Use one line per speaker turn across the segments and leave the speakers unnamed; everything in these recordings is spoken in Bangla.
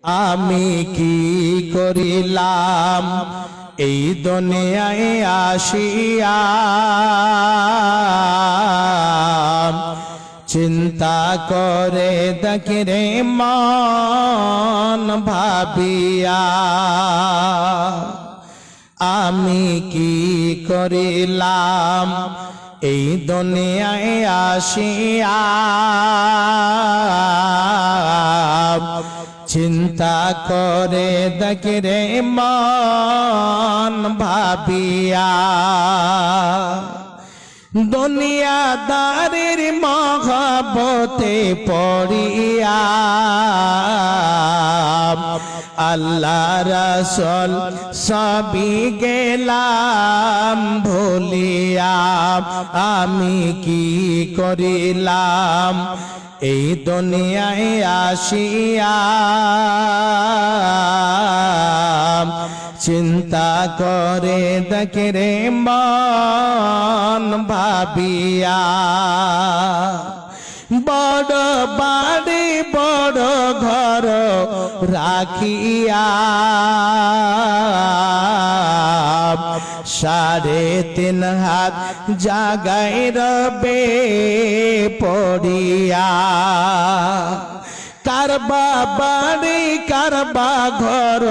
আমি কি করিলাম এই দুনিয়ায় আসিয়া, চিন্তা করে দেখি রে মন ভাবিয়া। আমি কি করিলাম এই দুনিয়ায় আসিয়া, চিন্তা করে দেখি রে মন ভাবিয়া। দুনিয়াদারির মহব্বতে পড়িয়া আল্লাহ রাসূল সবই গেলাম ভুলিয়া। আমি কি করিলাম এই দুনিয়ায় আসিয়া, চিন্তা করে দেখে রে মন ভাবিয়া। বড় বাড়ি বড় ঘর রাখিয়া, 3.5 হাত জাগায় রবে পড়িয়া। কারবা বাড়ি কারবা ঘর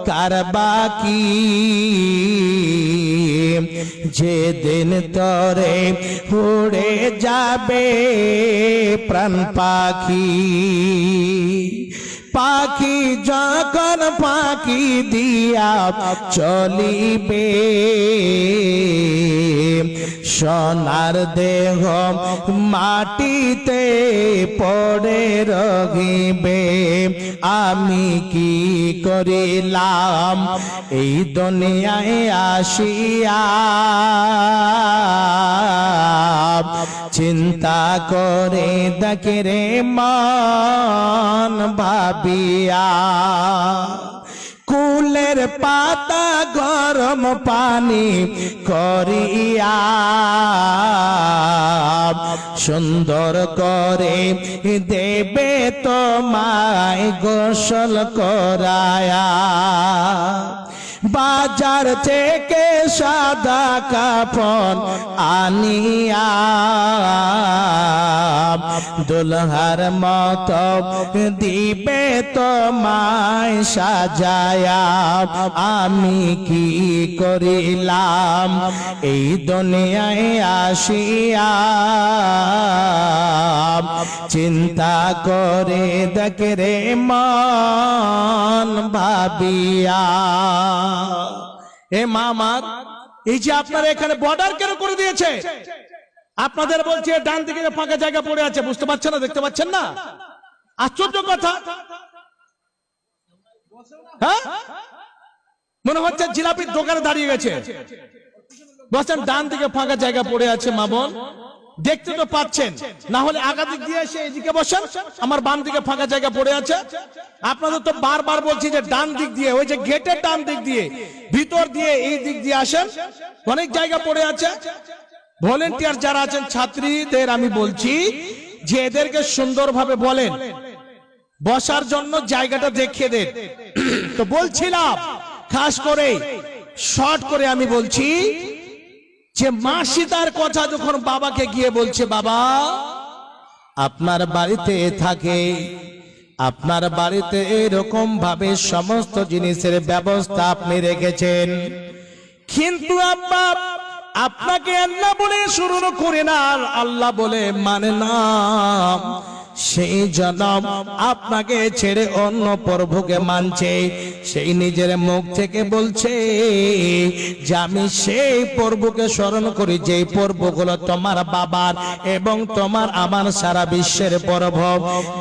কারবা কি, যেদিন তরে উড়ে যাবে প্রাণ পাখি। পাখি যখন পাখি দিয়া চলিবে, সোনার দেহ মাটিতে পড়ে রহিবে। আমি কি করিলাম এই দুনিয়ায় আসিয়া, চিন্তা করে দেখে রে মন ভাবিয়া। কুলের পাতা গরম পানি করিয়া, সুন্দর করে দেবে তোমায় গোসল করায়া। বাজার থেকে সাদা কাফন আনিয়া, দুলহার মতো দিবে তোমায় সাজায়া। আমি কি করিলাম এই দুনিয়ায় আসিয়া, চিন্তা করে দেখে রে মন ভাবিয়া। এ মা আমার, এই যে আপনারা এখানে বর্ডার কেন করে দিয়েছে? আপনাদের বলছে ডান দিকে ফাঁকা জায়গা পড়ে আছে, বুঝতে পারছেন না, দেখতে পাচ্ছেন না? আশ্চর্য কথা। হ্যাঁ, মনে হচ্ছে জিলাপির দোকানে দাঁড়িয়ে গেছে। বলছেন ডান দিকে ফাঁকা জায়গা পড়ে আছে। মা বোন, দেখতে তো পাচ্ছেন, না হলে আগা দিক দিয়ে এসে এদিকে বসেন, আমার বাম দিকে ফাঁকা জায়গা পড়ে আছে। আপনাদের তো বারবার বলছি যে ডান দিক দিয়ে, ওই যে গেটের ডান দিক দিয়ে, ভিতর দিয়ে এই দিক দিয়ে আসেন, অনেক জায়গা পড়ে আছে। ভলেন্টিয়ার যারা আছেন ছাত্রীদের আমি বলছি যে এদেরকে সুন্দরভাবে বলেন বসার জন্য জায়গাটা দেখিয়ে দেন। তো বলছিলাম খাস করে শর্ট করে আমি বলছি যে মা সীতার কথা যখন বাবাকে গিয়ে বলছে, বাবা আপনার বাড়িতে থাকে, আপনার বাড়িতে এরকম ভাবে সমস্ত জিনিসের ব্যবস্থা আপনি রেখেছেন, কিন্তু আব্বা আপনাকে আল্লাহ বলে শুরু করে না আর আল্লাহ বলে মানে না, সেই জনম আপনাকে ছেড়ে অন্য প্রভুকে মানছে। সেই নিজের মুখ থেকে বলছে যে আমি সেই প্রভুকে স্মরণ করি যে প্রভুগুলো তোমার বাবার এবং তোমার আমার সারা বিশ্বের প্রভু,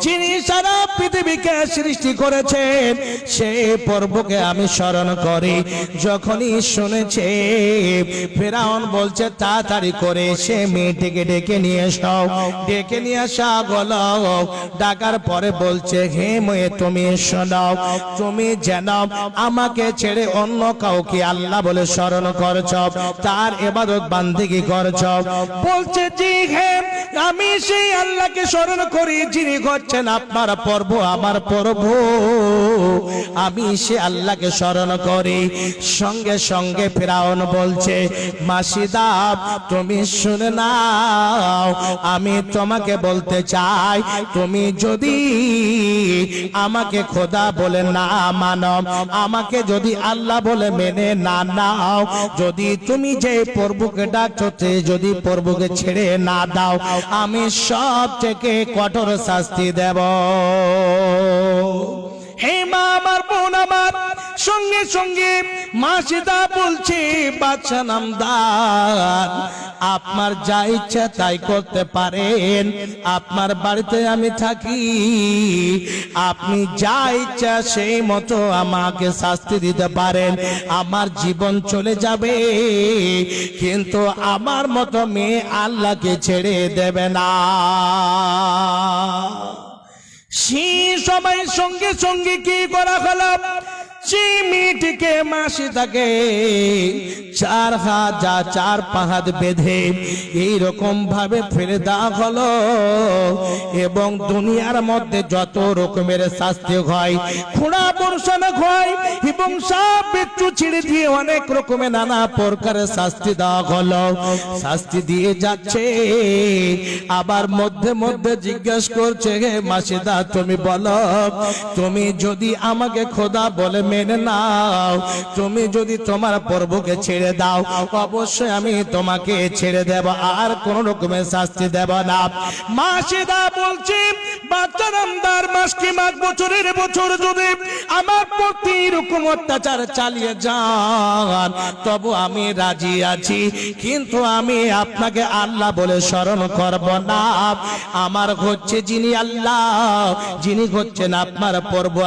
যিনি সারা পৃথিবীকে সৃষ্টি করেছেন, সেই প্রভুকে আমি স্মরণ করি। যখনই শুনেছে ফেরাউন বলছে তাড়াতাড়ি করে সে মেয়েটিকে ডেকে নিয়ে এসো, ডেকে নিয়ে আসা গেল। ডাকার পরে বলছে, হে মেয়ে তুমি শোনো, তুমি যেন আমাকে ছেড়ে অন্য কাউকে আল্লাহ বলে স্মরণ করছ, তার ইবাদত বান্দেগি করছ। বলছে, জি হ্যাঁ, আমি সেই আল্লাহকে স্মরণ করি যিনি হচ্ছেন আপনার প্রভু, আমার প্রভু, আমি সে আল্লাহকে স্মরণ করি। সঙ্গে সঙ্গে ফিরাউন বলছে, মাসিদা তুমি শুনে নাও, আমি তোমাকে বলতে চাই, তুমি যদি আমাকে খোদা বলে না মানো, আমাকে যদি আল্লাহ বলে মেনে না নাও, যদি তুমি যে প্রভুকে ডাকছো যদি প্রভুকে ছেড়ে না দাও, আমি সব থেকে কঠোর শাস্তি দেব। হে মা আমার, বোন আমার, সঙ্গে সঙ্গে মাসিদা বলছে, বাদশা নামদার, আপনার যা ইচ্ছা তাই করতে পারেন, আপনার বাড়িতে আমি থাকি, আপনি যা ইচ্ছা সেই মতো আমাকে শাস্তি দিতে পারেন, আমার জীবন চলে যাবে, কিন্তু আমার মতো মেয়ে আল্লাহকে ছেড়ে দেবে না। সেই সময় সঙ্গে সঙ্গে কি করা হলো, সেই মেয়েটিকে মাসিদাকে 4 হাত বেঁধে এইরকম ভাবে ফেলে দেওয়া হলো। এবং দুনিয়ার মধ্যে যত রকমের শাস্তি হয়, খোঁড়া বর্ষানো হয় এবং সাপ বিচ্ছু ছিঁড়ে দিয়ে অনেক রকমের নানা প্রকারের শাস্তি দেওয়া হলো। শাস্তি দিয়ে যাচ্ছে, আবার মধ্যে মধ্যে জিজ্ঞেস করছে, হে মাসিদা তুমি বলো, তুমি যদি আমাকে খোদা বলে মেনে নাও, তুমি যদি তোমার প্রভুকে ছেড়ে দাও, অবশ্যই আমি তোমাকে ছেড়ে দেব, আর কোন রকমের শাস্তি দেব না। মাসিদা বলছে, বাচ্চা নামদার মাস কি মাস, বছরের বছর যদি আমার প্রতি এরকম অত্যাচার চালিয়ে যান, তবু আমি রাজি আছি, কিন্তু আমি আপনাকে আল্লাহ বলে স্মরণ করব না। আমার হচ্ছে যিনি আল্লাহ, যিনি হচ্ছেন আপনার প্রভু,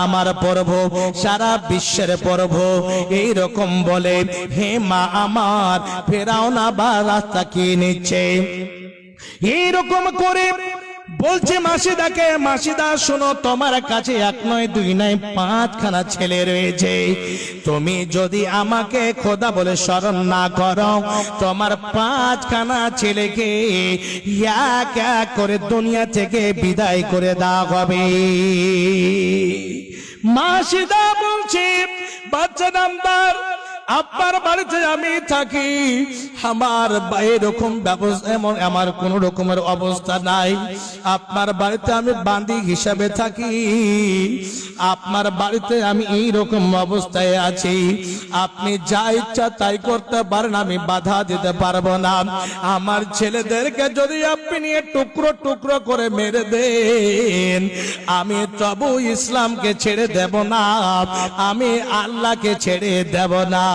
আমার প্রভু, সারা বিশ্বের প্রভু, এইরকম বলে হে মা আমার, ফেরাউন আবার রাস্তা কি নিচ্ছে। এইরকম করে বলছে মাসিদাকে, মাসিদা শোনো, তোমার কাছে 1 নয় 2 নয় 5খানা ছেলে রয়েছে, তুমি যদি আমাকে খোদা বলে স্মরণ না করো, তোমার 5খানা ছেলেকে এক এক করে দুনিয়া থেকে বিদায় করে দেওয়া হবে। মাসিদা বলছে, বাচ্চা নামদার, আপনার বাড়িতে আমি থাকি, আমার এরকম ব্যবস্থা, এমন আমার কোন রকমের অবস্থা নাই, আপনার বাড়িতে আমি বান্দি হিসাবে থাকি, আপনার বাড়িতে আমি এইরকম অবস্থায় আছি, আপনি যা ইচ্ছা তাই করতে পারেন, আমি বাধা দিতে পারবো না। আমার ছেলেদেরকে যদি আপনি নিয়ে টুকরো টুকরো করে মেরে দেন, আমি তবু ইসলামকে ছেড়ে দেব না, আমি আল্লাহকে ছেড়ে দেব না।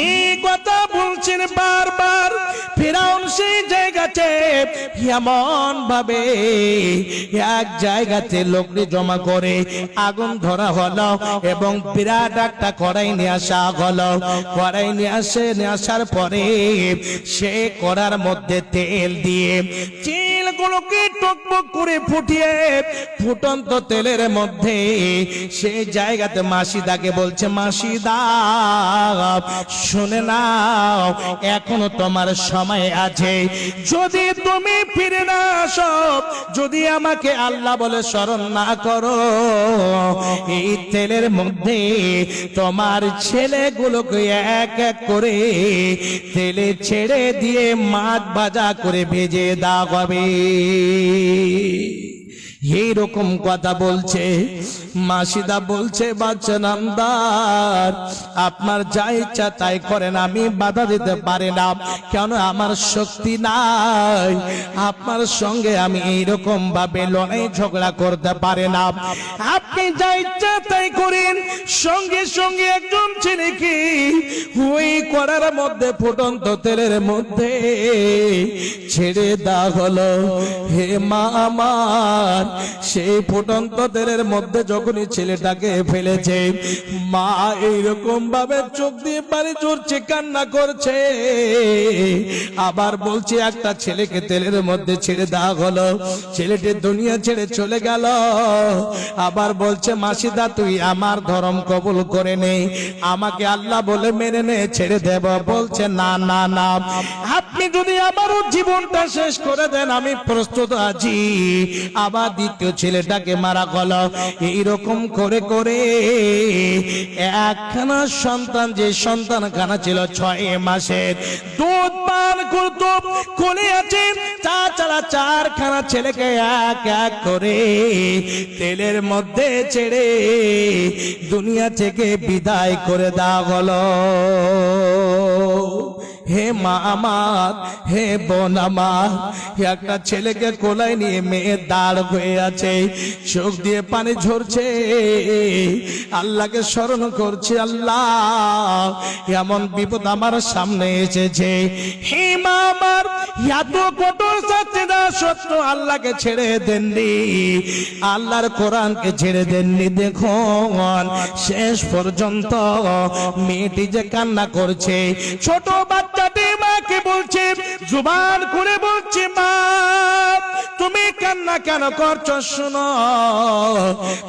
এই কথা বলছেন বারবার। ফিরাউন সেই জায়গাতে এমন ভাবে এক জায়গাতে লোককে জমা করে আগুন ধরা হলো এবং বিরাট একটা কড়াই নিয়ে আসা হলো। কড়াই নিয়ে আসার পরে সে কড়ার মধ্যে তেল দিয়ে তেলগুলোকে টকবক করে ফুটিয়ে ফুটন্ত তেলের মধ্যে সেই জায়গাতে মাসিদাকে বলছে, মাসিদা শুনে নাও, এখনো তোমার সময় আছে, যদি তুমি ফিরে না আসো, যদি আমাকে আল্লাহ বলে স্মরণ না করো, এই তেলের মধ্যে তোমার ছেলেগুলোকে এক এক করে তেলে ছেড়ে দিয়ে মাছ ভাজা করে ভেজে দেওয়া হবে। এইরকম কথা বলছে। মাসিদা বলছে, বাচ্চা নামদার, আপনার যা ইচ্ছা তাই করেন, আমি বাধা দিতে পারি না, কেন আমার শক্তি নাই, আপনার সঙ্গে আমি এইরকম ভাবে লড়াই ঝগড়া করতে পারি না, আপনি যা ইচ্ছা তাই করেন। সঙ্গে সঙ্গে একজন ছেলেকে ওই কড়ার মধ্যে ফুটন্ত তেলের মধ্যে ছেড়ে দেওয়া হলো। হে মা আমার, সেই ফুটন্ত তেলের মধ্যে যখনই ছেলেটাকে ফেলেছে, মা এইরকম ভাবে চোখ দিয়ে পানি ঝরছে, কান্না করছে। আবার বলছে একটা ছেলেকে তেলের মধ্যে ছেড়ে দেওয়া হলো, ছেলেটি দুনিয়া ছেড়ে চলে গেল। আবার বলছে মাসিদা তুই আমার ধর্ম কবুল করে নে, আমাকে আল্লাহ বলে মেনে নে, ছেড়ে দেব। বলছে না না না, আপনি যদি আমারও জীবনটা শেষ করে দেন আমি প্রস্তুত আছি। আবার দ্বিতীয় ছেলেটাকে মারা গেল। এইরকম করে করে একখানা সন্তান, যে সন্তান খানা ছিল 6 মাসের, দুধ পান করত, কোলে আছে, তাছাড়া 4খানা ছেলেকে এক এক করে তেলের মধ্যে ছেড়ে দুনিয়া থেকে বিদায় করে দেওয়া হলো। হে মা আমার, হে বোন আমার, একটা ছেলেকে কোলায় নিয়ে মেয়ে দাঁড় হয়ে আছে, চোখ দিয়ে পানি ঝরছে, আল্লাহকে স্মরণ করছে। আল্লাহ এমন বিপদ আমার সামনে এসেছে, হে মা আমার, এত কঠোর শাস্তি দেওয়া সত্ত্বেও আল্লাহকে ছেড়ে দেননি, আল্লাহর কোরআনকে ছেড়ে দেননি। দেখুন শেষ পর্যন্ত মেয়েটি যে কান্না করছে, ছোট বাচ্চাটি মাকে বলছে, জুবান করে বলছে, মা তুমি কান্না কেন করছো? শোনো,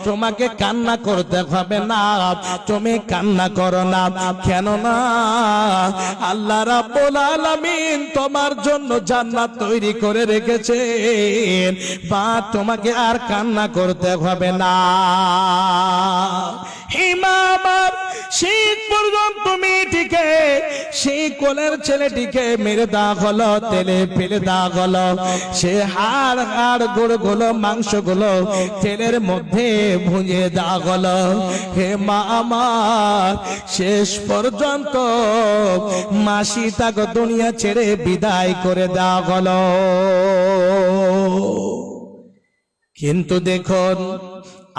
তোমাকে কান্না করতে হবে না, তুমি কান্না করো না। কেননা আল্লাহ রাব্বুল আলামিন তোমার জন্য জান্নাত তৈরি করে রেখেছেন, বা তোমাকে আর কান্না করতে হবে না। হিমাবার সেই পর্যন্ত মেয়েটিকে, সেই কোলের ছেলেটিকে মেরে দেওয়া হলো, তেলে ফেলে দেওয়া হলো। সে হাড় হাড় গুড় গুলো, মাংস গুলো তেলের মধ্যে ভুঁজে দেওয়া হলো। হে মা আমার, শেষ পর্যন্ত মাসি তাকে দুনিয়া ছেড়ে বিদায় করে দেওয়া হলো। কিন্তু দেখুন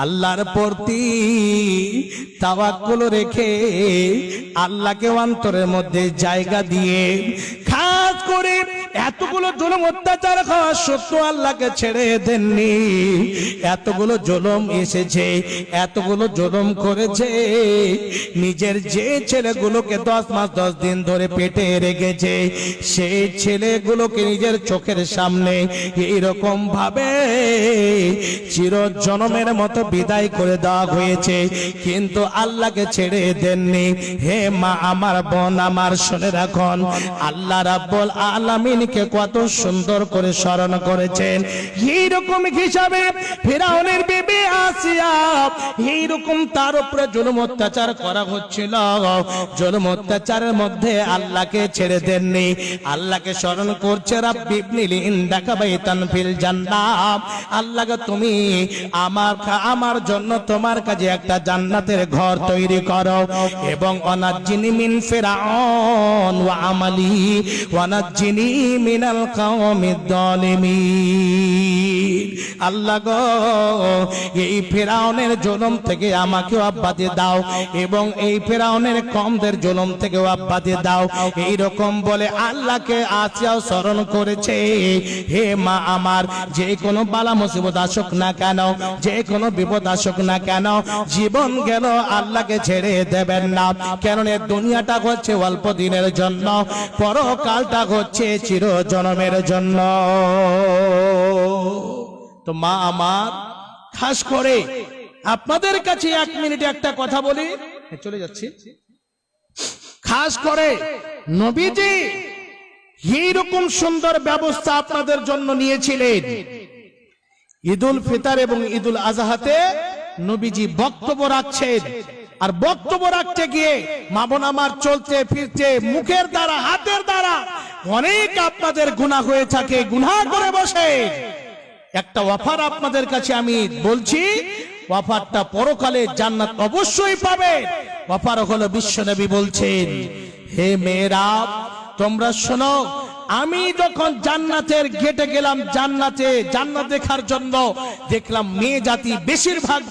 আল্লাহর প্রতি তাওয়াক্কুল রেখে, আল্লাহকে অন্তরের মধ্যে জায়গা দিয়ে, খাস করে এতগুলো জুলুম অত্যাচার খাওয়া সত্ত্বেও আল্লাহকে ছেড়ে দেননি। এতগুলো জুলুম এসেছে, এতগুলো জুলুম করেছে, নিজের যে ছেলেগুলোকে 10 মাস 10 দিন ধরে পেটে রেখেছে, সেই ছেলেগুলোকে নিজের চোখের সামনে এইরকম ভাবে চির জনমের মতো বিদায় করে দেওয়া হয়েছে, কিন্তু আল্লাহকে ছেড়ে দেননি। হে মা আমার, বোন আমার, শুনে রাখুন, আল্লাহ রাব্বুল আলামিনকে কত সুন্দর করে স্মরণ করেছেন। এইরকম হিসাবে ফিরাউনের বিবি আসিয়া, এইরকম তার উপরে জুলুম অত্যাচার করা হচ্ছিল, জুলুম অত্যাচারের মধ্যে আল্লাহকে ছেড়ে দেননি, আল্লাহকে স্মরণ করছে। রাব্বি ইবনিলি ইনদাকা বাইতান ফিল জান্নাহ, আল্লাহকে তুমি আমার জন্য তোমার কাছে একটা জান্নাতের ঘর তৈরি করো, এবং ওয়ানাজ্জিনি মিন ফিরআউন ওয়া আমালি ওয়ানাজ্জিনি মিনাল কওমিদ যালিমিন। আল্লাহ গো, এই ফিরআউনের জুলুম থেকে আমাকে আব্বাতে দাও, এবং এই ফিরআউনের কওমদের জুলুম থেকে আব্বাতে দাও। এই রকম বলে আল্লাহকে আসিয়াও স্মরণ করেছে। হে মা আমার, যে কোনো বালা মুসিবত আসুক না কেন, যে কোনো বিপদ আসুক না কেন, জীবন গেল আল্লাহকে ছেড়ে দেবেন না। কারণ এই দুনিয়াটা হচ্ছে অল্প দিনের জন্য, পরকালটা হচ্ছে চির জনমের জন্য। তো মা আমার, খাস করে আপনাদের কাছে 1 মিনিটে একটা কথা বলি, চলে যাচ্ছি। খাস করে নবীজি এইরকম সুন্দর ব্যবস্থা আপনাদের জন্য নিয়েছিলেন। ঈদুল ফিতর এবং ঈদুল আজহাতে নবীজি বক্তব্য রাখছেন, আর বক্তব্য রাখতে গিয়ে মা বোন আমার, চলতে ফিরতে মুখের দ্বারা, হাতের দ্বারা অনেক আপনাদের গুনাহ হয়ে থাকে, গুনাহ করে বসে। একটা অফার আপনাদের কাছে আমি বলছি, অফারটা পরকালে জান্নাত অবশ্যই পাবে। অফার হলো, বিশ্বনবী বলছেন, হে মেয়েরা তোমরা শোনো, আমি যখন জান্নাতের গেটে গেলাম, জান্নাত দেখার জন্য, দেখলাম মেয়ে জাতি বেশিরভাগ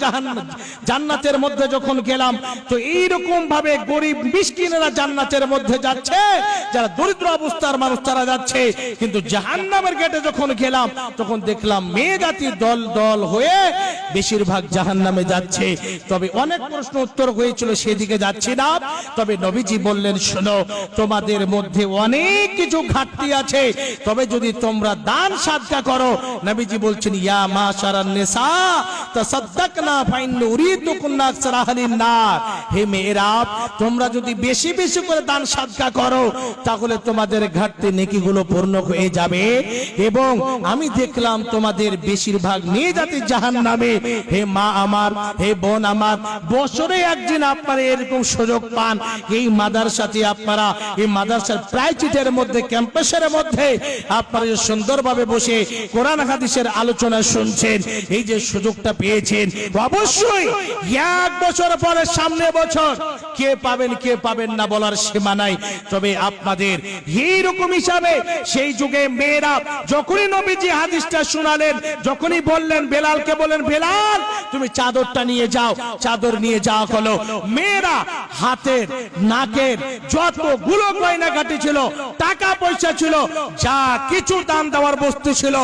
জান্নাতের মধ্যে যখন গেলাম, তো এইরকম ভাবে গরিব মিসকিনেরা জান্নাতের মধ্যে যাচ্ছে, যারা দরিদ্র অবস্থার মানুষ তারা যাচ্ছে। কিন্তু জাহান্নামের গেটে যখন গেলাম তখন দেখলাম মেয়ে জাতি দল দল হয়ে বেশিরভাগ জাহান্নামে যাচ্ছে। তবে অনেক প্রশ্ন উত্তর হয়েছিল, সেদিকে যাচ্ছি না। তবে নবীজি বললেন, শোনো, তোমাদের মধ্যে অনেক কিছু ঘাটতি আছে, তবে যদি তোমরা দান সাদকা করো, নবীজি বলছেন, ইয়া মাশারান নিসা তাসাদদাকনা ফাইন উরিদুকুন্না আকসার আহলিন নার, হে মেয়েরা, তোমরা যদি বেশি বেশি করে দান সাদকা করো, তাহলে তোমাদের ঘাটতি নেকিগুলো পূর্ণ হয়ে যাবে। এবং আমি দেখলাম তোমাদের বেশিরভাগ মেয়ে জাতি জাহান্নামে। হে মা আমার, হে বোন আমার, বছরে একদিন আপনারা এরকম সুযোগ পান, এই মাদ্রাসাতে আপনারা, এই মাদ্রাসার প্রাইচিটের মধ্যে, ক্যাম্পাসের মধ্যে আপনারা সুন্দরভাবে বসে কোরআন হাদিসের আলোচনা শুনছেন, এই যে সুযোগটা পেয়েছেন, অবশ্যই এক বছর পরে সামনে বছর কে পাবেন কে পাবেন না বলার সীমা নাই। তবে আপনাদের এইরকম হিসাবে সেই যুগে মেয়েরা যখনই নবীজি হাদিসটা শোনালেন, যখনই বললেন বেলালকে, বলেন বেলাল তুমি চাদরটা নিয়ে যাও, চাদর নিয়ে যাওয়া হলো। মেয়েরা হাতের নাকের যতগুলো গয়নাগাটি ছিল, টাকা পয়সা ছিল, যা কিছু দান দেওয়ার বস্তু ছিল,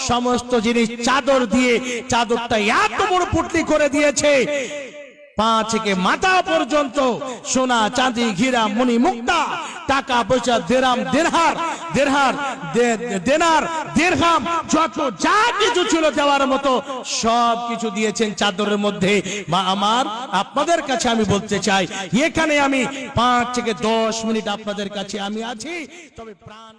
সমস্ত জিনিস চাদর দিয়ে, চাদরটা এত বড় পুটলি করে দিয়েছে, পা থেকে মাথা পর্যন্ত সোনা চাঁদি হীরা মণি মুক্তা, টাকা পয়সা, দেরাম দেনার দিরহাম, যত যা কিছু ছিল দেওয়ার মতো সব কিছু দিয়েছেন চাদরের মধ্যে। মা আমার, আপনাদের কাছে আমি বলতে চাই, এখানে আমি 5 থেকে 10 মিনিট আপনাদের কাছে আমি আছি, তবে প্রাণ